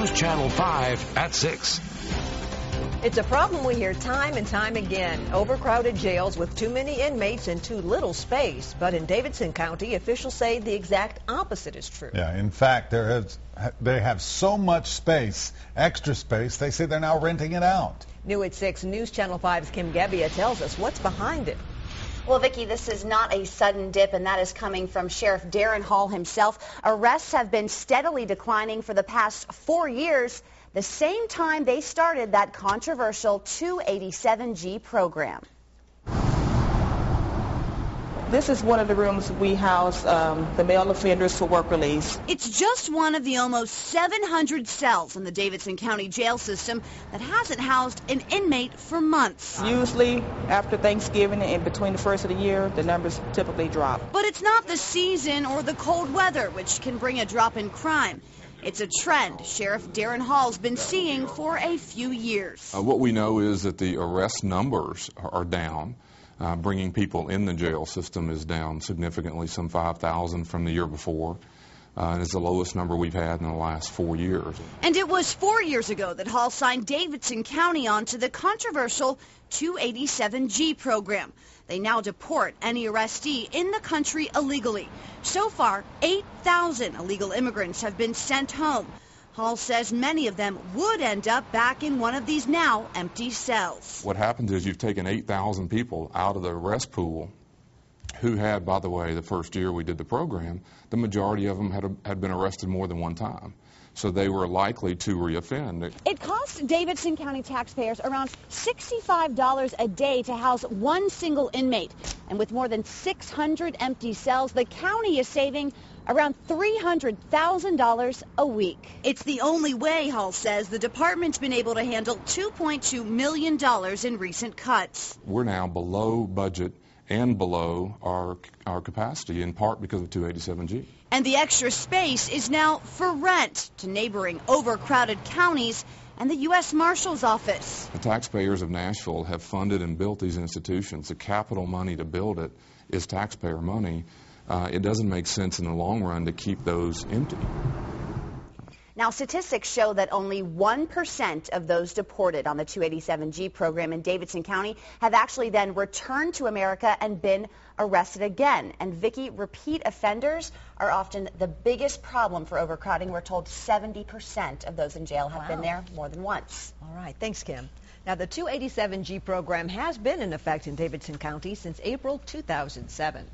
News Channel 5 at 6. It's a problem we hear time and time again. Overcrowded jails with too many inmates and too little space. But in Davidson County, officials say the exact opposite is true. Yeah, in fact, they have so much space, extra space, they say they're now renting it out. New at 6, News Channel 5's Kim Gebbia tells us what's behind it. Well, Vicki, this is not a sudden dip, and that is coming from Sheriff Darren Hall himself. Arrests have been steadily declining for the past 4 years, the same time they started that controversial 287G program. This is one of the rooms we house the male offenders for work release. It's just one of the almost 700 cells in the Davidson County jail system that hasn't housed an inmate for months. Usually after Thanksgiving and between the first of the year, the numbers typically drop. But it's not the season or the cold weather which can bring a drop in crime. It's a trend Sheriff Darren Hall's been seeing for a few years. What we know is that the arrest numbers are down. Bringing people in the jail system is down significantly, some 5,000 from the year before. And it's the lowest number we've had in the last 4 years. And it was 4 years ago that Hall signed Davidson County onto the controversial 287G program. They now deport any arrestee in the country illegally. So far, 8,000 illegal immigrants have been sent home. Hall says many of them would end up back in one of these now empty cells. What happens is you've taken 8,000 people out of the arrest pool who had, by the way, the first year we did the program, the majority of them had been arrested more than one time. So they were likely to reoffend. It cost Davidson County taxpayers around $65 a day to house one single inmate. And with more than 600 empty cells, the county is saving around $300,000 a week. It's the only way, Hall says, the department's been able to handle $2.2 million in recent cuts. We're now below budget and below our capacity, in part because of 287G. And the extra space is now for rent to neighboring overcrowded counties and the U.S. Marshal's Office. The taxpayers of Nashville have funded and built these institutions. The capital money to build it is taxpayer money. It doesn't make sense in the long run to keep those empty. Now, statistics show that only 1% of those deported on the 287G program in Davidson County have actually then returned to America and been arrested again. And, Vicki, repeat offenders are often the biggest problem for overcrowding. We're told 70% of those in jail have been there more than once. All right. Thanks, Kim. Now, the 287G program has been in effect in Davidson County since April 2007.